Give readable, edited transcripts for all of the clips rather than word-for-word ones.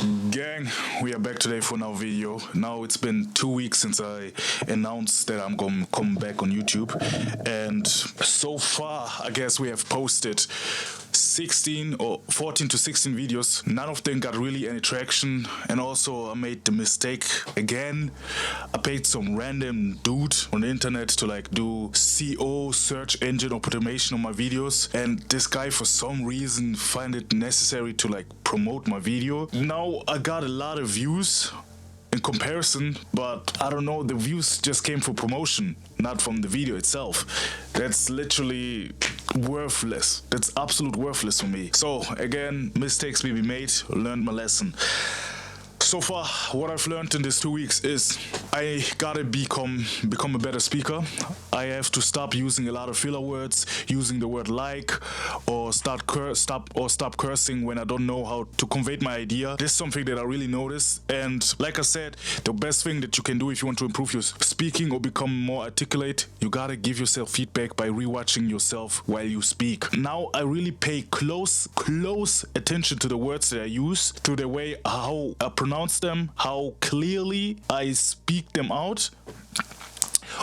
Gang, we are back today for another video. Now it's been 2 weeks since I announced that I'm gonna come back on YouTube, and so far I guess we have posted 16 or 14 to 16 videos. None of them got really any traction, and also I made the mistake again. I paid some random dude on the internet to like do SEO, search engine automation on my videos, and this guy for some reason find it necessary to like promote my video. Now I got a lot of views in comparison, but I don't know, the views just came from promotion, not from the video itself. That's literally worthless. That's absolute worthless for me. So again, mistakes may be made, learned my lesson. So far, what I've learned in these 2 weeks is I gotta become a better speaker. I have to stop using a lot of filler words, using the word like, or stop cursing when I don't know how to convey my idea. This is something that I really notice. And like I said, the best thing that you can do if you want to improve your speaking or become more articulate, you gotta give yourself feedback by rewatching yourself while you speak. Now I really pay close attention to the words that I use, to the way how I pronounce them, how clearly I speak them out,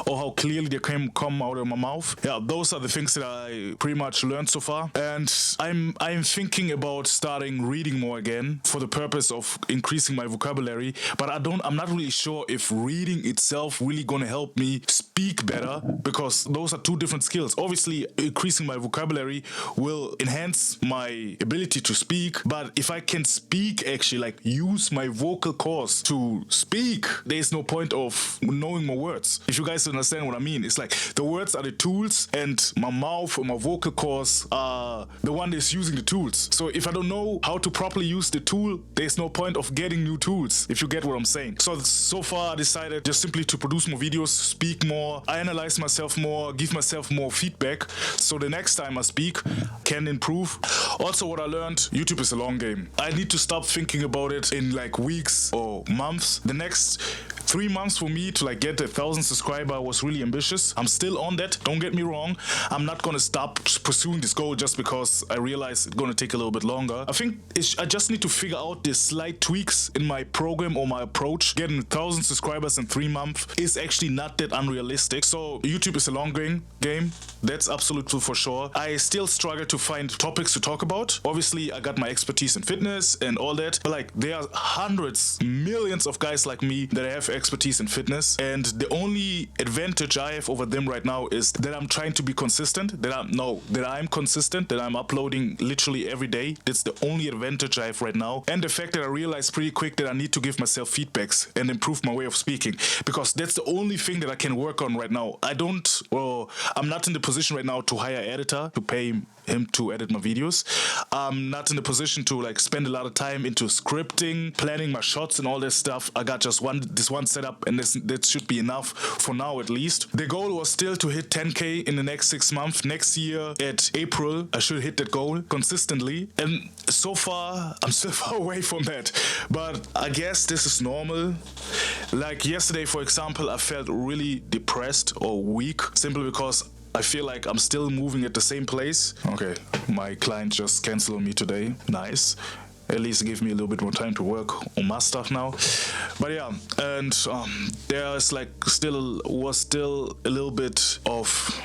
or how clearly they come out of my mouth. Yeah, those are the things that I pretty much learned so far. And I'm thinking about starting reading more again for the purpose of increasing my vocabulary. But I'm not really sure if reading itself really gonna help me speak better, because those are two different skills. Obviously, increasing my vocabulary will enhance my ability to speak. But if I can speak, actually like use my vocal cords to speak, there's no point of knowing my words. If you guys understand what I mean, it's like the words are the tools and my mouth or my vocal cords are the one that's using the tools. So if I don't know how to properly use the tool, there's no point of getting new tools, if you get what I'm saying. So far I decided just simply to produce more videos, speak more, I analyze myself more, give myself more feedback, so the next time I speak can improve. Also, what I learned, YouTube is a long game. I need to stop thinking about it in like weeks or months. The next 3 months for me to like get 1,000 subscribers was really ambitious. I'm still on that, don't get me wrong. I'm not gonna stop pursuing this goal just because I realize it's gonna take a little bit longer. I think I just need to figure out the slight tweaks in my program or my approach. Getting 1,000 subscribers in 3 months is actually not that unrealistic. So YouTube is a long game, that's absolutely for sure. I still struggle to find topics to talk about. Obviously, I got my expertise in fitness and all that, but like there are hundreds, millions of guys like me that have expertise in fitness, and the only advantage I have over them right now is that I'm trying to be consistent, that I'm consistent, that I'm uploading literally every day. That's the only advantage I have right now. And the fact that I realized pretty quick that I need to give myself feedbacks and improve my way of speaking, because that's the only thing that I can work on right now. I'm not in the position right now to hire an editor, to pay him to edit my videos. I'm not in the position to like spend a lot of time into scripting, planning my shots and all this stuff. I got just this one setup, and that should be enough for now at least. The goal was still to hit 10K in the next 6 months. Next year at April, I should hit that goal consistently. And so far, I'm still far away from that. But I guess this is normal. Like yesterday, for example, I felt really depressed or weak simply because I feel like I'm still moving at the same place. Okay, my client just canceled on me today. Nice. At least give me a little bit more time to work on my stuff now. But yeah, and there's like was still a little bit of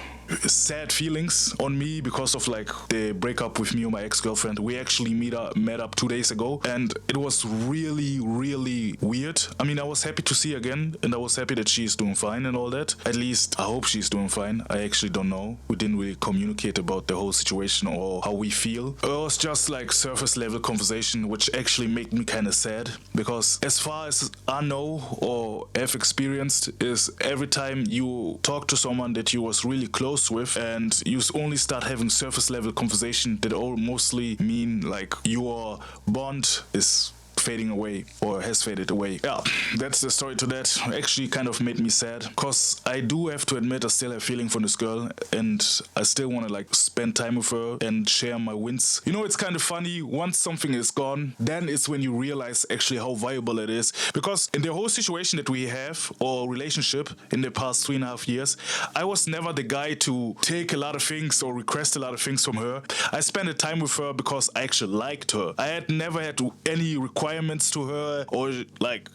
sad feelings on me because of like the breakup with me and my ex-girlfriend. We actually met up 2 days ago, and it was really weird. I mean, I was happy to see her again, and I was happy that she's doing fine and all that. At least I hope she's doing fine. I actually don't know. We didn't really communicate about the whole situation or how we feel. It was just like surface level conversation, which actually made me kind of sad, because as far as I know or have experienced, is every time you talk to someone that you was really close with and you only start having surface level conversation, that all mostly mean like your bond is fading away or has faded away. Yeah, that's the story to that. Actually kind of made me sad, because I do have to admit I still have feeling for this girl, and I still want to like spend time with her and share my wins. You know, it's kind of funny, once something is gone, then it's when you realize actually how valuable it is. Because in the whole situation that we have, or relationship, in the past 3.5 years, I was never the guy to take a lot of things or request a lot of things from her. I spent the time with her because I actually liked her. I had never had any requirements requirements to her, or like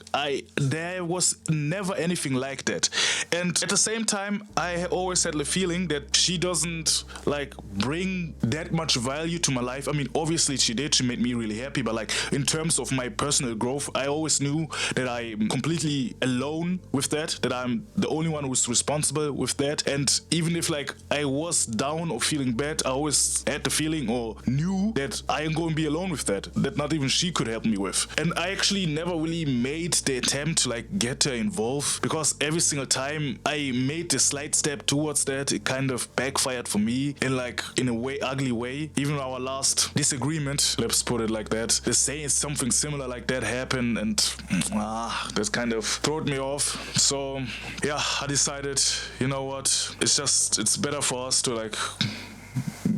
there was never anything like that. And at the same time, I always had the feeling that she doesn't like bring that much value to my life. I mean, obviously she did. She made me really happy, but like in terms of my personal growth, I always knew that I'm completely alone with that I'm the only one who's responsible with that. And even if like I was down or feeling bad, I always had the feeling or knew that I am going to be alone with that not even she could help me with. And I actually never really made the attempt to like get her involved, because every single time I made the slight step towards that, it kind of backfired for me in a way, ugly way. Even our last disagreement, let's put it like that, the saying something similar like that happened, and that kind of threw me off. So yeah, I decided, you know what, it's better for us to like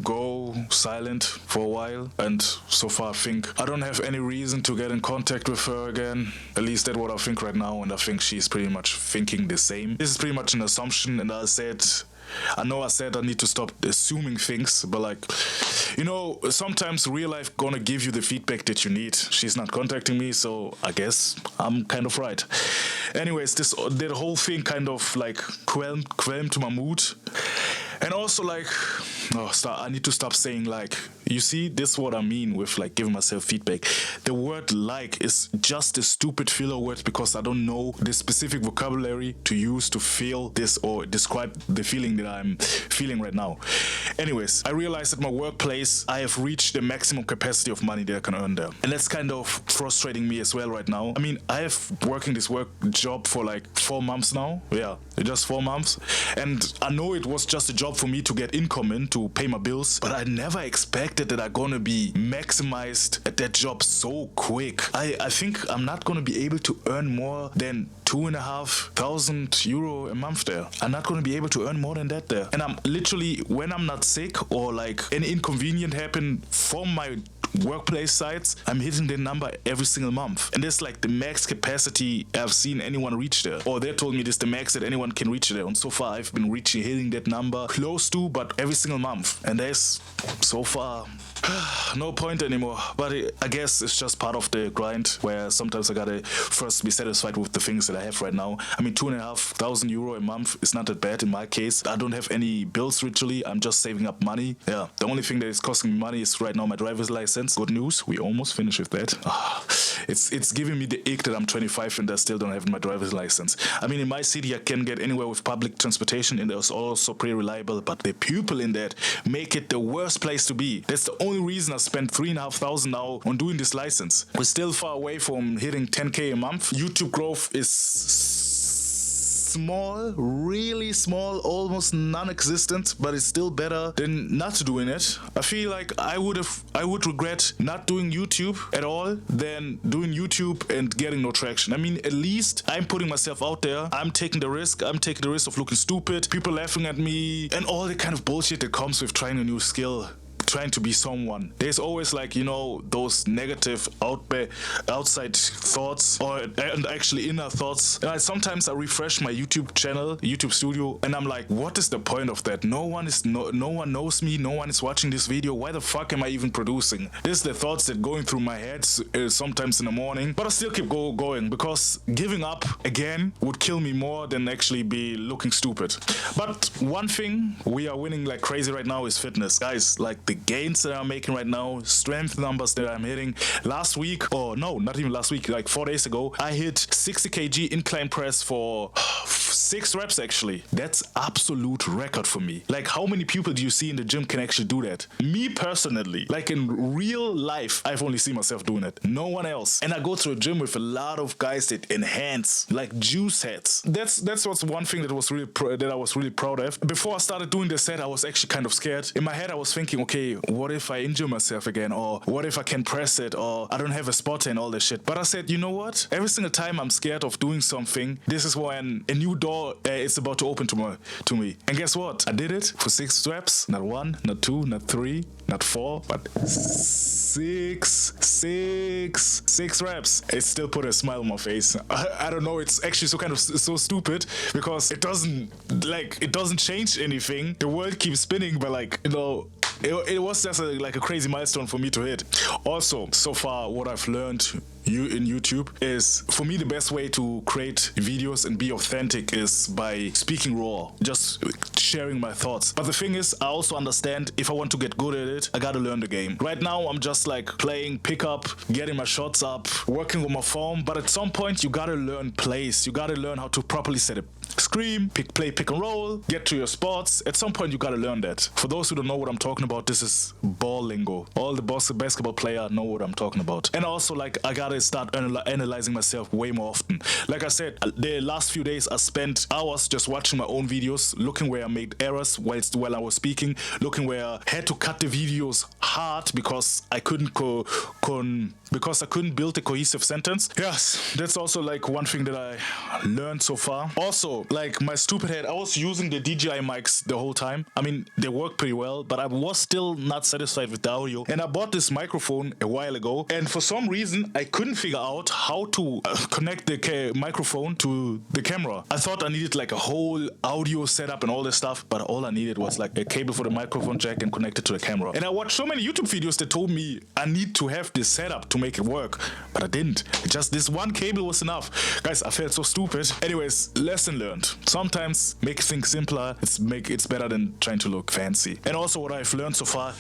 go silent for a while. And so far I think I don't have any reason to get in contact with her again. At least that's what I think right now, and I think she's pretty much thinking the same. This is pretty much an assumption, and I know I said I need to stop assuming things, but like, you know, sometimes real life gonna give you the feedback that you need. She's not contacting me, so I guess I'm kind of right. Anyways, that whole thing kind of like qualmed my mood. And also like, I need to stop saying like. You see, this is what I mean with like giving myself feedback. The word like is just a stupid filler word, because I don't know the specific vocabulary to use to feel this or describe the feeling that I'm feeling right now. Anyways, I realized at my workplace I have reached the maximum capacity of money that I can earn there. And that's kind of frustrating me as well right now. I mean, I have working this work job for like 4 months now. Yeah, just 4 months. And I know it was just a job for me to get income in, to pay my bills, but I never expected that I'm gonna be maximized at that job so quick. I think I'm not gonna be able to earn more than €2,500 a month there. I'm not gonna be able to earn more than that there. And I'm literally, when I'm not sick or like an inconvenient happen from my workplace sites, I'm hitting the number every single month. And that's like the max capacity I've seen anyone reach there. Or they told me this is the max that anyone can reach there. And so far I've been hitting that number close to, but every single month. And there's so far no point anymore. But I guess it's just part of the grind, where sometimes I gotta first be satisfied with the things that I have right now. I mean, €2,500 a month is not that bad in my case. I don't have any bills literally. I'm just saving up money. Yeah, the only thing that is costing me money is right now my driver's license. Good news, we almost finished with that. It's giving me the ick that I'm 25 and I still don't have my driver's license. I mean, in my city I can get anywhere with public transportation, and it's also pretty reliable, but the people in that make it the worst place to be. That's the only reason I spent $3,500 now on doing this license. We're still far away from hitting 10K a month. YouTube growth is small, really small, almost non-existent, but it's still better than not doing it. I feel like I would regret not doing YouTube at all than doing YouTube and getting no traction. I mean, at least I'm putting myself out there. I'm taking the risk. I'm taking the risk of looking stupid, people laughing at me, and all the kind of bullshit that comes with trying a new skill, trying to be someone. There's always like, you know, those negative outside thoughts, and actually inner thoughts. And sometimes I refresh my YouTube channel, YouTube studio, and I'm like, what is the point of that? No one knows me, no one is watching this video. Why the fuck am I even producing? This is the thoughts that going through my head sometimes in the morning, but I still keep going, because giving up again would kill me more than actually be looking stupid. But one thing we are winning like crazy right now is fitness. Guys, like the gains that I'm making right now, strength numbers that I'm hitting. Last week, or no, not even last week, like 4 days ago, I hit 60 kg incline press for 6 reps actually. That's absolute record for me. Like, how many people do you see in the gym can actually do that? Me personally, like in real life, I've only seen myself doing it. No one else. And I go to a gym with a lot of guys that enhance, like juice heads. That's what's one thing that I was really proud of. Before I started doing this set, I was actually kind of scared. In my head, I was thinking, okay, what if I injure myself again? Or what if I can press it? Or I don't have a spotter and all this shit. But I said, you know what? Every single time I'm scared of doing something, this is when a new door is about to open to me. And guess what? I did it for 6 reps. Not 1, not 2, not 3, not 4, but 6 reps. It still put a smile on my face. I don't know. It's actually so stupid, because it doesn't change anything. The world keeps spinning, but like, you know, it was just like a crazy milestone for me to hit. Also, so far what I've learned, in YouTube is, for me, the best way to create videos and be authentic is by speaking raw, just sharing my thoughts. But the thing is, I also understand if I want to get good at it, I gotta learn the game. Right now, I'm just like playing pickup, getting my shots up, working with my form. But at some point, you gotta learn plays. You gotta learn how to properly set a screen, play pick and roll, get to your spots. At some point, you gotta learn that. For those who don't know what I'm talking about, this is ball lingo. All the basketball player know what I'm talking about. And also, like, I gotta start analyzing myself way more often. Like I said, the last few days I spent hours just watching my own videos, looking where I made errors while I was speaking, looking where I had to cut the videos hard because I couldn't build a cohesive sentence. Yes, that's also like one thing that I learned so far. Also, like my stupid head, I was using the DJI mics the whole time. I mean, they work pretty well, but I was still not satisfied with the audio. And I bought this microphone a while ago, and for some reason, I couldn't figure out how to connect the microphone to the camera. I thought I needed like a whole audio setup and all this stuff, but all I needed was like a cable for the microphone jack and connect it to the camera. And I watched so many YouTube videos that told me I need to have this setup to make it work, but I didn't. Just this one cable was enough. Guys, I felt so stupid. Anyways, lesson learned. Sometimes make things simpler. It's better than trying to look fancy. And also what I've learned so far,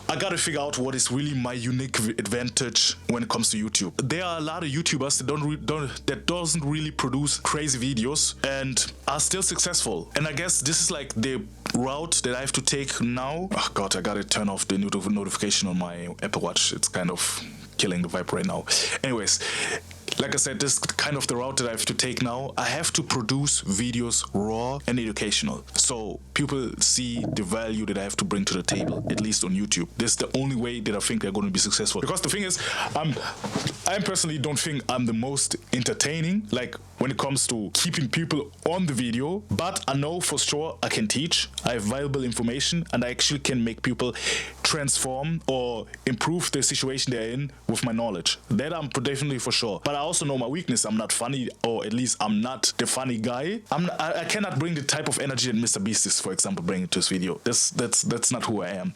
I gotta figure out what is really my unique advantage when it comes to YouTube. There are a lot of YouTubers that doesn't really produce crazy videos and are still successful. And I guess this is like the route that I have to take now. Oh God, I gotta turn off the notification on my Apple Watch. It's kind of killing the vibe right now. Anyways, like I said, this is kind of the route that I have to take now. I have to produce videos raw and educational, so people see the value that I have to bring to the table, at least on YouTube. This is the only way that I think they're going to be successful. Because the thing is, I personally don't think I'm the most entertaining, like when it comes to keeping people on the video, but I know for sure I can teach, I have valuable information, and I actually can make people transform or improve the situation they're in with my knowledge. That I'm definitely for sure. But I also know my weakness. I'm not funny, or at least I'm not the funny guy. I cannot bring the type of energy that Mr. Beast is, for example, bringing to his video. That's not who I am.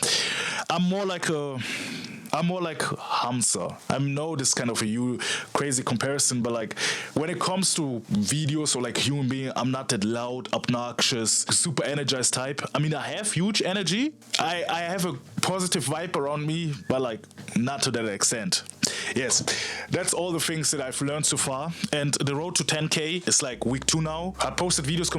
I'm more like Hamza. I know this kind of a crazy comparison, but like when it comes to videos or like human being, I'm not that loud, obnoxious, super energized type. I mean, I have huge energy. I have a positive vibe around me, but like not to that extent. Yes, that's all the things that I've learned so far. And the road to 10K is like week 2 now. I posted videos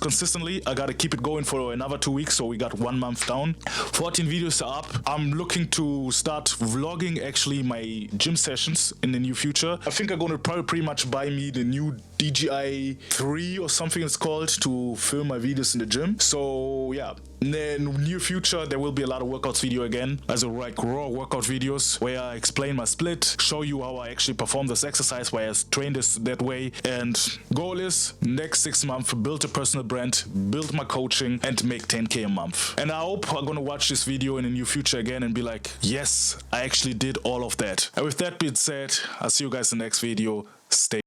consistently. I gotta keep it going for another 2 weeks, so we got 1 month down. 14 videos are up. I'm looking to start vlogging actually my gym sessions in the near future. I think I'm gonna probably pretty much buy me the new DJI 3 or something it's called to film my videos in the gym. So yeah, in the near future there will be a lot of workouts video again, as a like raw workout videos where I explain my split, show you how I actually perform this exercise, why I train this that way. And goal is next 6 months build a personal brand, build my coaching, and make 10K a month. And I hope I'm gonna watch this video in the near future again and be like, yes, I actually did all of that. And with that being said, I'll see you guys in the next video. Stay